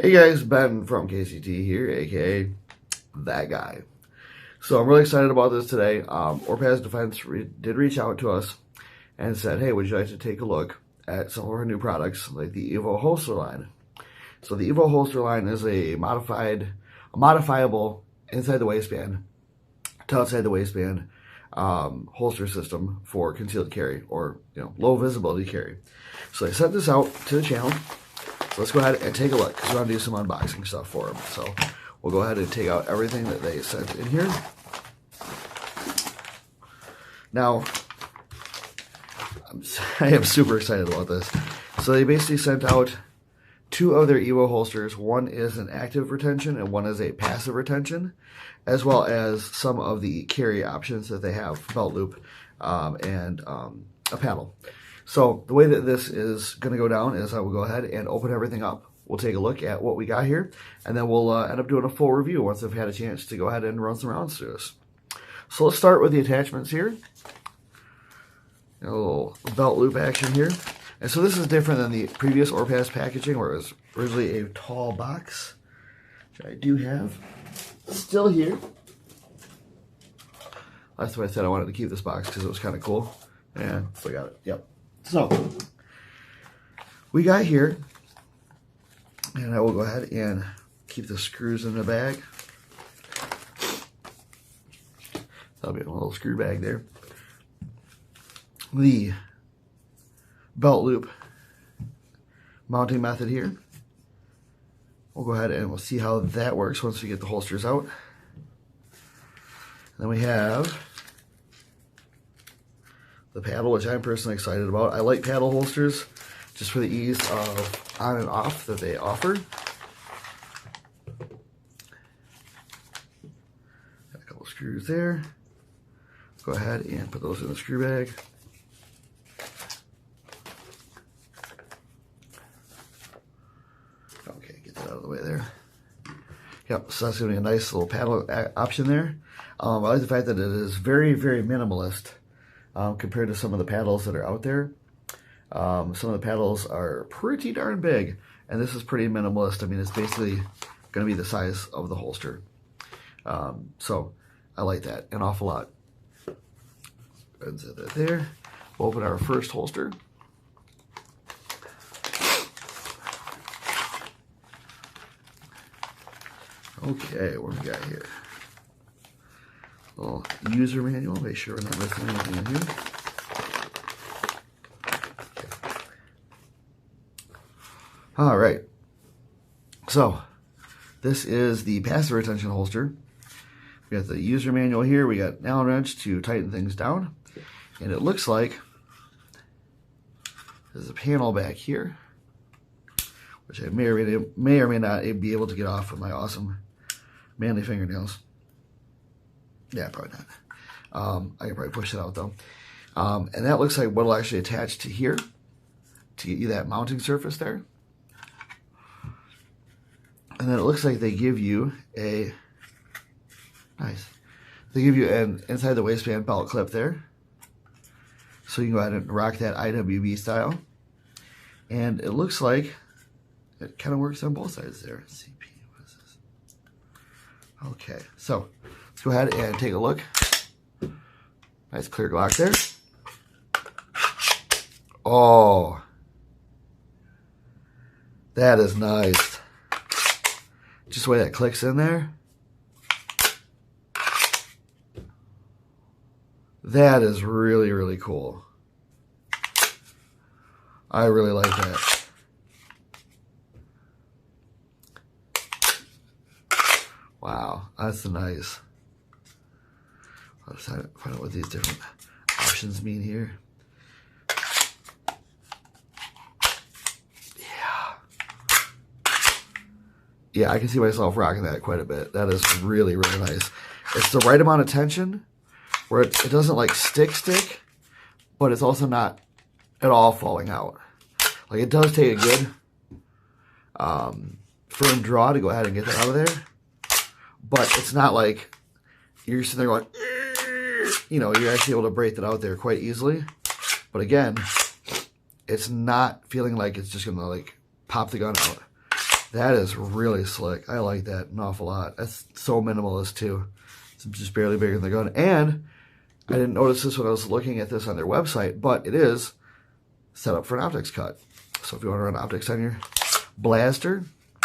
Hey guys, Ben from KCT here, aka that guy. So I'm really excited about this today. Orpaz Defense did reach out to us and said, hey, would you like to take a look at some of our new products like the EVO holster line? So the EVO holster line is a modifiable inside the waistband to outside the waistband holster system for concealed carry or low visibility carry. So I sent this out to the channel. So let's go ahead and take a look because we want to do some unboxing stuff for them. So we'll go ahead and take out everything that they sent in here. Now, I am super excited about this. So they basically sent out two of their EVO holsters. One is an active retention and one is a passive retention, as well as some of the carry options that they have, belt loop and a paddle. So the way that this is going to go down is I will go ahead and open everything up. We'll take a look at what we got here, and then we'll end up doing a full review once I've had a chance to go ahead and run some rounds through this. So let's start with the attachments here. A little belt loop action here. And so this is different than the previous Orpaz packaging where it was originally a tall box, which I do have still here. That's why I said I wanted to keep this box because it was kind of cool. And we got it. Yep. So we got here, and I will go ahead and keep the screws in the bag. That'll be a little screw bag there. The belt loop mounting method here. We'll go ahead and we'll see how that works once we get the holsters out. And then we have the paddle, which I'm personally excited about. I like paddle holsters just for the ease of on and off that they offer. Got a couple screws there. Go ahead and put those in the screw bag. Okay, get that out of the way there. Yep, so that's going to be a nice little paddle option there. I like the fact that it is very, very minimalist compared to some of the paddles that are out there. Some of the paddles are pretty darn big, and this is pretty minimalist. I mean, it's basically going to be the size of the holster. So I like that an awful lot. And set that there. We'll open our first holster. Okay, what do we got here? A little user manual. Make sure we're not missing anything in here. All right. So this is the passive retention holster. We got the user manual here. We got an Allen wrench to tighten things down. And it looks like there's a panel back here, which I may or may not be able to get off with my awesome manly fingernails. Yeah, probably not. I can probably push it out though. And that looks like what will actually attach to here to get you that mounting surface there. And then it looks like they give you a they give you an inside the waistband belt clip there. So you can go ahead and rock that IWB style. And it looks like it kind of works on both sides there. CP, what is this? Okay, so let's go ahead and take a look. Nice clear Glock there. Oh, that is nice. Just the way that clicks in there. That is really, really cool. I really like that. Wow, that's nice. I'll just find out what these different options mean here. Yeah, I can see myself rocking that quite a bit. That is really, really nice. It's the right amount of tension where it doesn't like stick, but it's also not at all falling out. Like it does take a good firm draw to go ahead and get that out of there, but it's not like you're sitting there going, you're actually able to break that out there quite easily. But again, it's not feeling like it's just gonna like pop the gun out. That is really slick. I like that an awful lot. That's so minimalist too. It's just barely bigger than the gun. And I didn't notice this when I was looking at this on their website, but it is set up for an optics cut. So if you want to run optics on your blaster,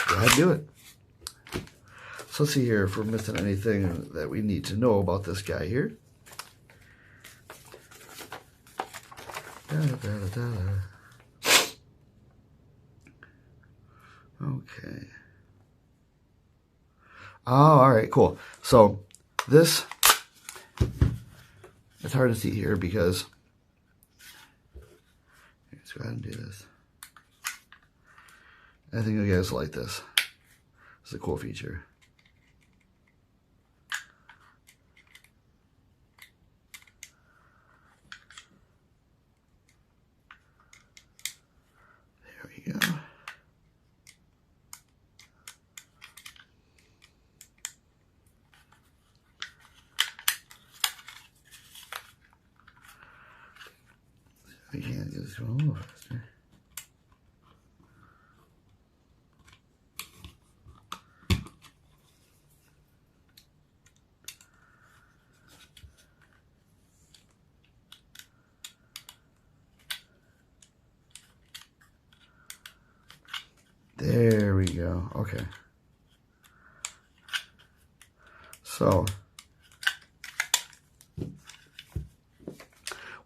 go ahead and do it. So let's see here if we're missing anything that we need to know about this guy here. Okay. Oh, all right, cool. So this, it's hard to see here because, let's go ahead and do this. I think you guys like this. It's a cool feature. There we go. We can't get this going a little faster. There we go. Okay. So,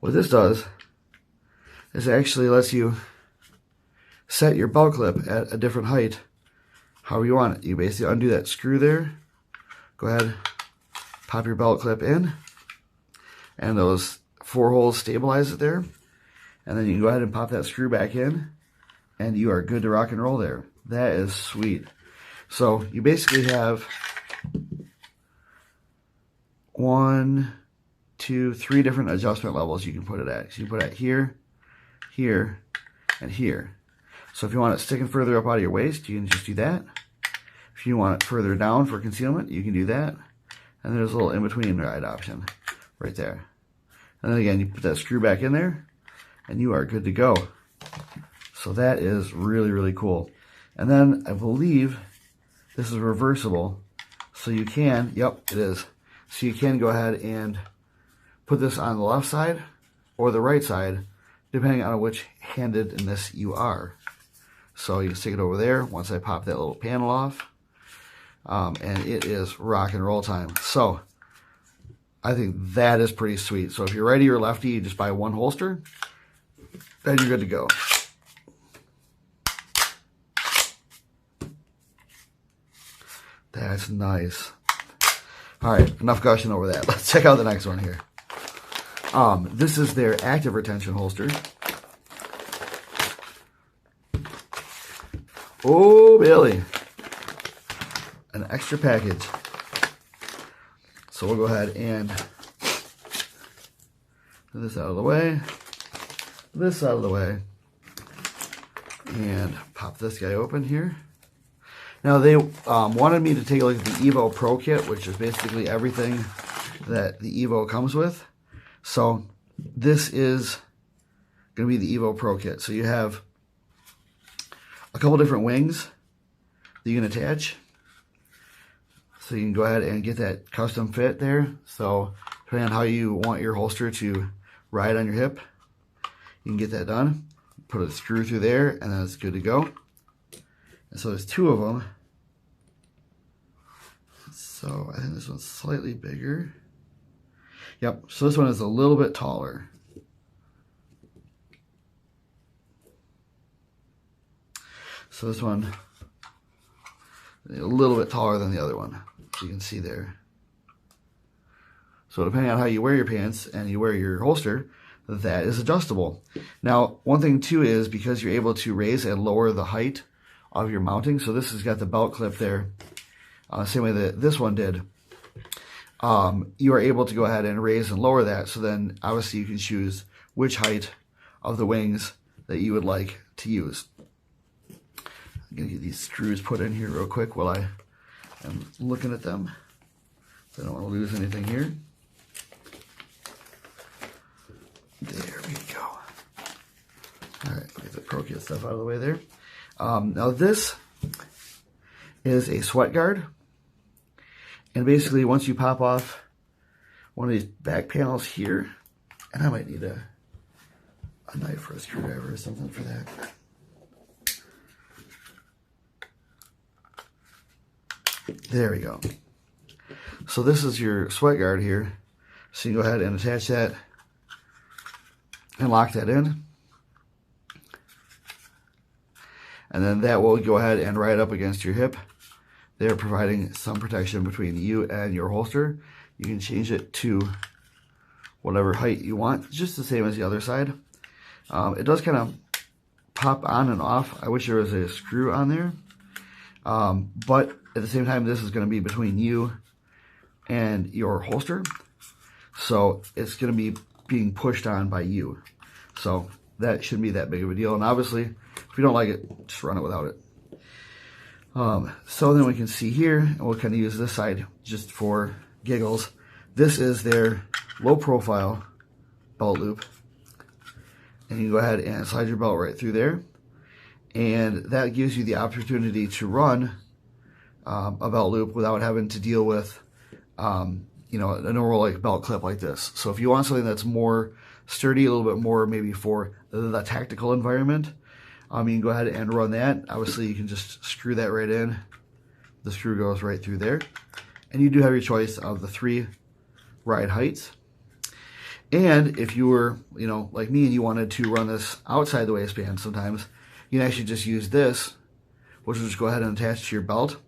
what this does is it actually lets you set your belt clip at a different height, however you want it. You basically undo that screw there, go ahead, pop your belt clip in, and those 4 holes stabilize it there, and then you can go ahead and pop that screw back in, and you are good to rock and roll there. That is sweet. So you basically have 1, 2, 3 different adjustment levels you can put it at. So you put it here, here, and here. So if you want it sticking further up out of your waist, you can just do that. If you want it further down for concealment, you can do that. And there's a little in-between ride option right there. And then again, you put that screw back in there, and you are good to go. So that is really, really cool. And then I believe this is reversible. So you can, yep, it is. So you can go ahead and put this on the left side or the right side, depending on which handedness you are. So you can stick it over there once I pop that little panel off. And it is rock and roll time. So I think that is pretty sweet. So if you're righty or lefty, you just buy one holster, then you're good to go. That's nice. All right, enough gushing over that. Let's check out the next one here. This is their active retention holster. Oh, Billy. An extra package. So we'll go ahead and put this out of the way, this out of the way, and pop this guy open here. Now they wanted me to take a look at the EVO Pro Kit, which is basically everything that the EVO comes with. So this is going to be the EVO Pro Kit. So you have a couple different wings that you can attach. So you can go ahead and get that custom fit there. So depending on how you want your holster to ride on your hip, you can get that done. Put a screw through there, and then it's good to go. And so there's 2 of them. So I think this one's slightly bigger. Yep, so this one is a little bit taller. So this one is a little bit taller than the other one, as you can see there. So depending on how you wear your pants and you wear your holster, that is adjustable. Now, one thing too is because you're able to raise and lower the height of your mounting. So this has got the belt clip there, same way that this one did. You are able to go ahead and raise and lower that. So then obviously you can choose which height of the wings that you would like to use. I'm going to get these screws put in here real quick while I am looking at them. So I don't want to lose anything here. There we go. All right, get the Pro Kit stuff out of the way there. Now this is a sweat guard. And basically, once you pop off one of these back panels here, and I might need a knife or a screwdriver or something for that. There we go. So this is your sweat guard here. So you go ahead and attach that and lock that in. And then that will go ahead and ride up against your hip. They're providing some protection between you and your holster. You can change it to whatever height you want, just the same as the other side. It does kind of pop on and off. I wish there was a screw on there. But at the same time, this is going to be between you and your holster. So it's going to be being pushed on by you. So that shouldn't be that big of a deal. And obviously, if you don't like it, just run it without it. So then we can see here, and we'll kind of use this side just for giggles. This is their low profile belt loop. And you can go ahead and slide your belt right through there. And that gives you the opportunity to run a belt loop without having to deal with, you know, a normal like belt clip like this. So if you want something that's more sturdy, a little bit more maybe for the tactical environment, you can go ahead and run that. Obviously, you can just screw that right in. The screw goes right through there. And you do have your choice of the 3 ride heights. And if you were, you know, like me and you wanted to run this outside the waistband sometimes, you can actually just use this, which will just go ahead and attach to your belt.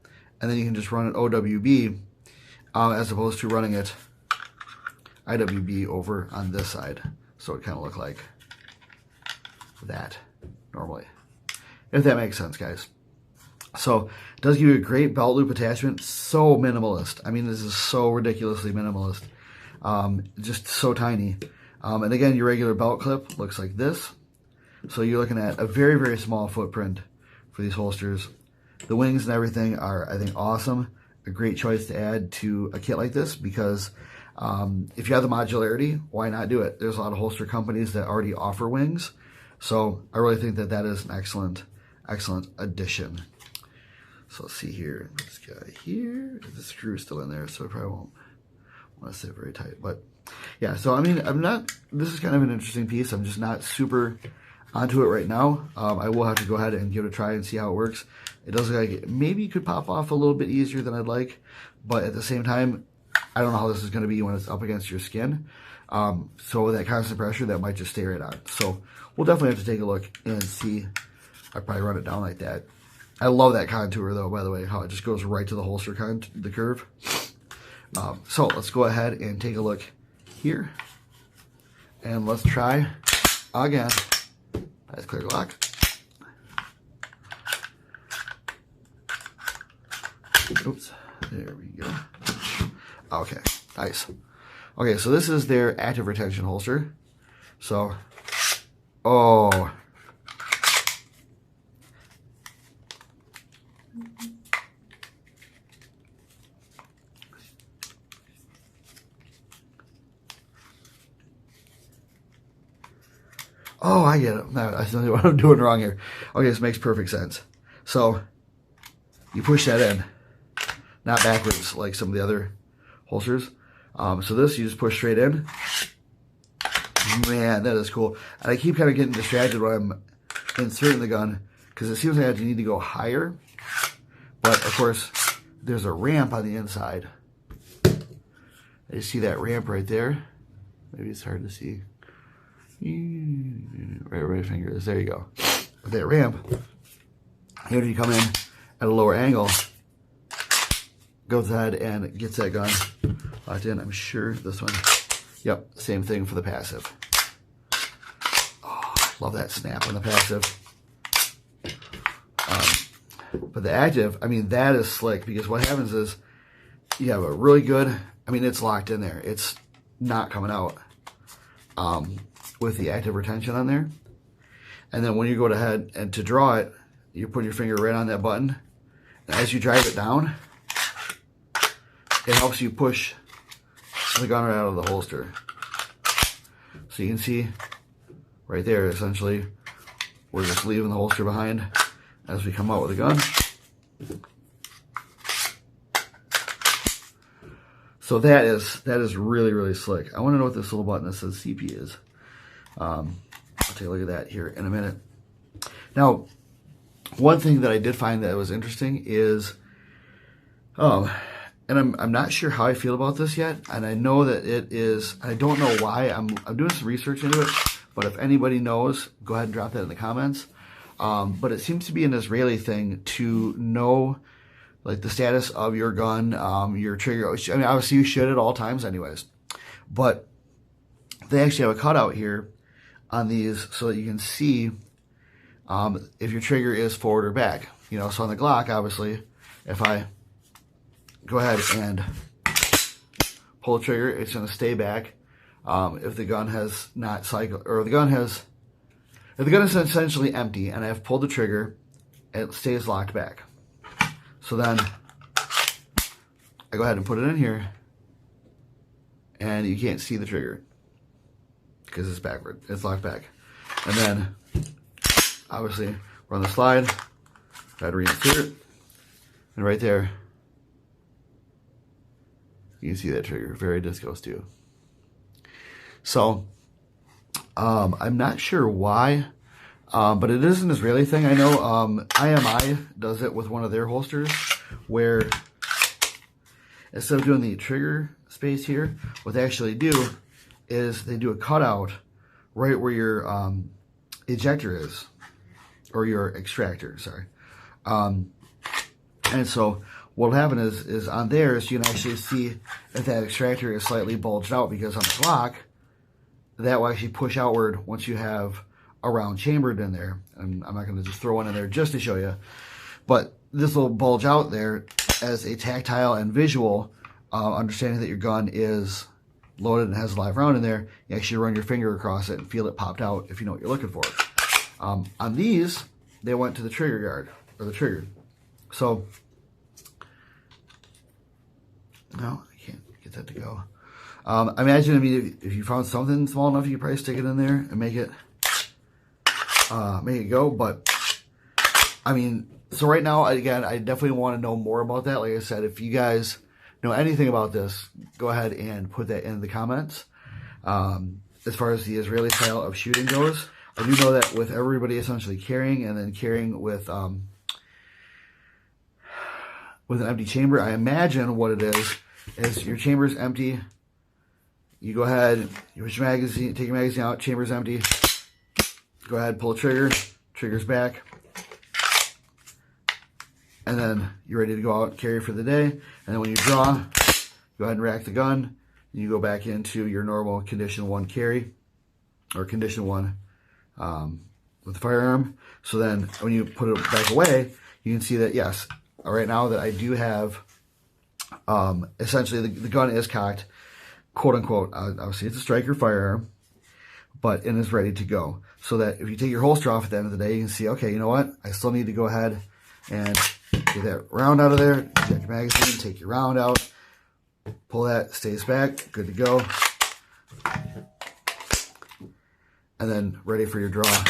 And then you can just run it OWB as opposed to running it IWB over on this side. So it kind of look like that normally, if that makes sense, guys. So it does give you a great belt loop attachment. So minimalist. I mean, this is so ridiculously minimalist. Just so tiny. And again, your regular belt clip looks like this. So you're looking at a very, very small footprint for these holsters. The wings and everything are, I think, awesome. A great choice to add to a kit like this because if you have the modularity, why not do it? There's a lot of holster companies that already offer wings. So I really think that that is an excellent, excellent addition. So let's see here. This guy here, the screw is still in there, so I probably won't want to sit very tight. But yeah, so I mean, this is kind of an interesting piece. I'm just not super onto it right now. I will have to go ahead and give it a try and see how it works. It does look like it maybe could pop off a little bit easier than I'd like, but at the same time, I don't know how this is going to be when it's up against your skin. So with that constant pressure, that might just stay right on. So we'll definitely have to take a look and see. I'd probably run it down like that. I love that contour though, by the way, how it just goes right to the holster the curve. So let's go ahead and take a look here. And let's try again. Nice clear lock. Oops, there we go. Okay, nice. Okay, so this is their active retention holster. So, oh. Oh, I get it. No, I know what I'm doing wrong here. Okay, this makes perfect sense. So, you push that in, not backwards like some of the other holsters. So this, you just push straight in. Man, that is cool. And I keep kind of getting distracted when I'm inserting the gun because it seems like I need to go higher. But, of course, there's a ramp on the inside. You see that ramp right there? Maybe it's hard to see. Right finger is, there you go. With that ramp, here you come in at a lower angle, goes ahead and gets that gun locked in. I'm sure this one, yep, same thing for the passive. Oh, love that snap on the passive. But the active, I mean, that is slick because what happens is you have a really good, I mean, it's locked in there. It's not coming out. With the active retention on there. And then when you go ahead and to draw it, you put your finger right on that button. And as you drive it down, it helps you push the gun right out of the holster. So you can see right there, essentially, we're just leaving the holster behind as we come out with the gun. So that is really, really slick. I want to know what this little button that says CP is. I'll take a look at that here in a minute. Now, one thing that I did find that was interesting is, and I'm not sure how I feel about this yet, and I know that it is, I don't know why, I'm doing some research into it, but if anybody knows, go ahead and drop that in the comments. But it seems to be an Israeli thing to know, like, the status of your gun, your trigger. I mean, obviously you should at all times anyways, but they actually have a cutout here on these so that you can see if your trigger is forward or back. You know, so on the Glock, obviously, if I go ahead and pull the trigger, it's going to stay back. If the gun has not cycled, or if the gun is essentially empty and I've pulled the trigger, it stays locked back. So then I go ahead and put it in here, and you can't see the trigger because it's backward. It's locked back. And then obviously run the slide, try to reinsert it, and right there you can see that trigger. Very discos too. So I'm not sure why, but it is an Israeli thing. I know IMI does it with one of their holsters, where instead of doing the trigger space here, what they actually do is they do a cutout right where your ejector is, or your extractor, sorry. And so what'll happen is on theirs, you can actually see if that extractor is slightly bulged out, because on the Glock, that will actually push outward once you have a round chambered in there. And I'm not going to just throw one in there just to show you, but this will bulge out there as a tactile and visual understanding that your gun is loaded and has a live round in there. You actually run your finger across it and feel it popped out if you know what you're looking for. On these, they went to the trigger guard, or the trigger. So, no, I can't get that to go. I mean, if you found something small enough, you could probably stick it in there and make it go. But I mean, so right now, again, I definitely want to know more about that. Like I said, if you guys know anything about this, go ahead and put that in the comments. As far as the Israeli style of shooting goes, I do know that with everybody essentially carrying, and then carrying with an empty chamber, I imagine what it is your chamber's empty. You go ahead, you put your magazine, take your magazine out, chamber's empty. Go ahead, pull the trigger, trigger's back. And then you're ready to go out and carry for the day. And then when you draw, go ahead and rack the gun. And you go back into your normal condition 1 carry, or condition 1 with the firearm. So then when you put it back away, you can see that, yes, right now that I do have, essentially the gun is cocked, quote unquote. Obviously it's a striker firearm, but it is ready to go. So that if you take your holster off at the end of the day, you can see, okay, you know what? I still need to go ahead and get that round out of there, eject your magazine, take your round out, pull that, stays back, good to go. And then ready for your draw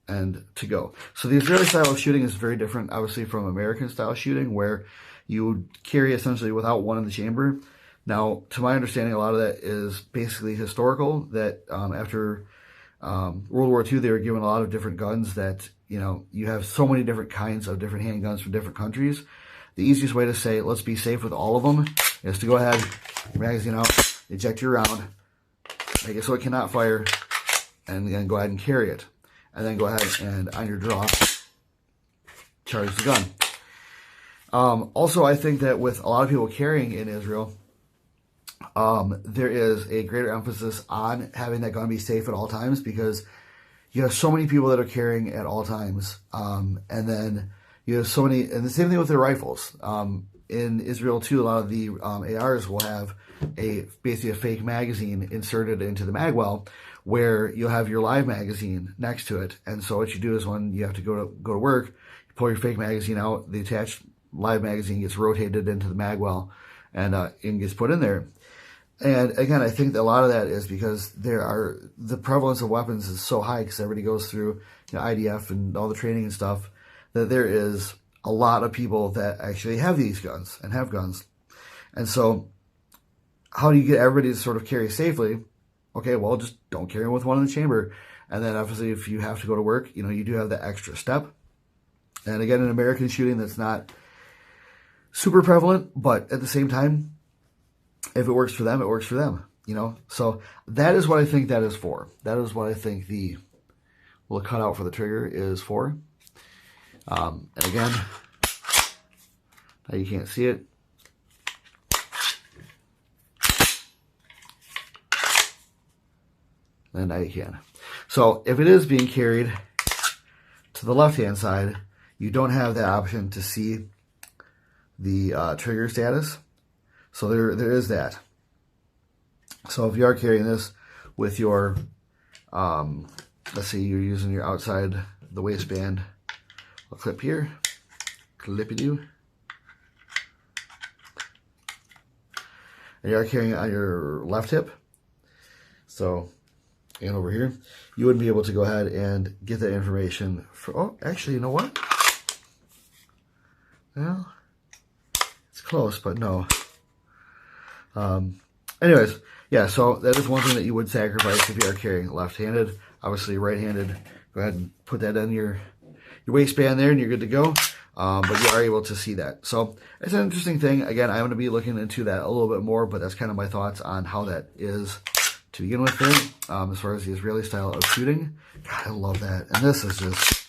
and to go. So the Israeli style of shooting is very different, obviously, from American style shooting, where you would carry essentially without one in the chamber. Now, to my understanding, a lot of that is basically historical, that after World War II, they were given a lot of different guns that, you know, you have so many different kinds of different handguns from different countries. The easiest way to say, let's be safe with all of them, is to go ahead, magazine out, eject your round, make it so it cannot fire, and then go ahead and carry it. And then go ahead and, on your draw, charge the gun. Also, I think that with a lot of people carrying in Israel, there is a greater emphasis on having that gun be safe at all times, because you have so many people that are carrying at all times. And then you have so many, and the same thing with their rifles. In Israel too, a lot of the ARs will have basically a fake magazine inserted into the magwell, where you'll have your live magazine next to it. And so what you do is, when you have to go to work, you pull your fake magazine out, the attached live magazine gets rotated into the magwell, and gets put in there. And again, I think that a lot of that is because the prevalence of weapons is so high, because everybody goes through, you know, IDF and all the training and stuff, that there is a lot of people that actually have these guns and have guns. And so how do you get everybody to sort of carry safely? Okay, well, just don't carry them with one in the chamber. And then obviously if you have to go to work, you know, you do have that extra step. And again, in American shooting, that's not super prevalent, but at the same time, if it works for them, it works for them, you know? So that is what I think that is for. That is what I think the little cutout for the trigger is for. And again, now you can't see it. And now you can. So if it is being carried to the left-hand side, you don't have the option to see the trigger status. So there is that. So if you are carrying this with your, let's say you're using your outside the waistband, a clip here, clippy-doo. And you are carrying it on your left hip. So, and over here, you wouldn't be able to go ahead and get that information for, oh, actually, you know what? Well, it's close, but no. Anyways, yeah, so that is one thing that you would sacrifice if you are carrying left-handed. Obviously, right-handed, go ahead and put that on your waistband there and you're good to go. But you are able to see that. So it's an interesting thing. Again, I'm going to be looking into that a little bit more, but that's kind of my thoughts on how that is to begin with there, as far as the Israeli style of shooting. God, I love that. And this is just,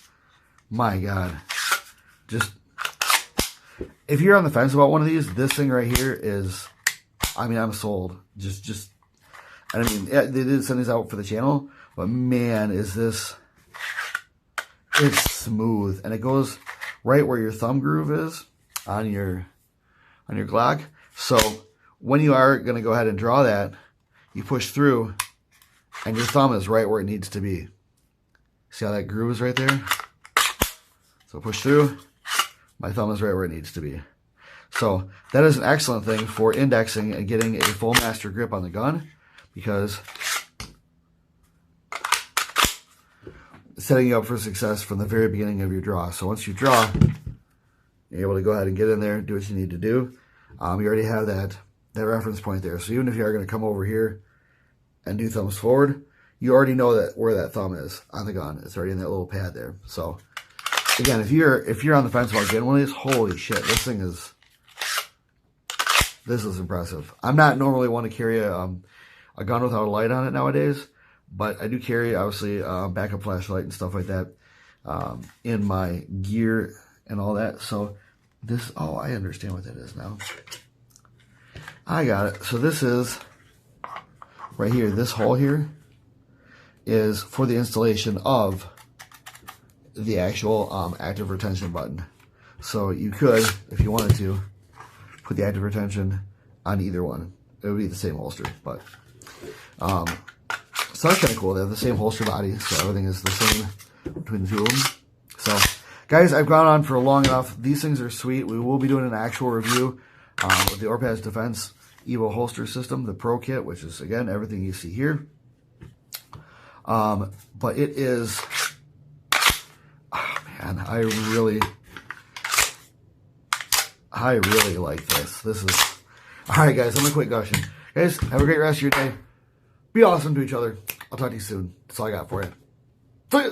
my God, just, if you're on the fence about one of these, this thing right here is, I mean, I'm sold. I mean, yeah, they did send these out for the channel, but man, is this, it's smooth. And it goes right where your thumb groove is on your Glock. So when you are going to go ahead and draw that, you push through and your thumb is right where it needs to be. See how that groove is right there? So push through, my thumb is right where it needs to be. So that is an excellent thing for indexing and getting a full master grip on the gun, because setting you up for success from the very beginning of your draw. So once you draw, you're able to go ahead and get in there, do what you need to do. You already have that reference point there. So even if you are going to come over here and do thumbs forward, you already know that where that thumb is on the gun. It's already in that little pad there. So again, if you're on the fence about getting one of these, holy shit, this is impressive. I'm not normally one to carry a gun without a light on it nowadays, but I do carry, obviously, backup flashlight and stuff like that in my gear and all that. So this, oh, I understand what that is now. I got it. So this is, right here, this hole here is for the installation of the actual active retention button. So you could, if you wanted to, put the active retention on either one. It would be the same holster, but so that's kind of cool. They have the same holster body, so everything is the same between the two of them. So, guys, I've gone on for long enough. These things are sweet. We will be doing an actual review with the Orpaz Defense EVO holster system, the Pro Kit, which is, again, everything you see here. But it is, oh, man, I really like this. This is, all right, guys, I'm going to quit gushing. Guys, have a great rest of your day. Be awesome to each other. I'll talk to you soon. That's all I got for you. See ya.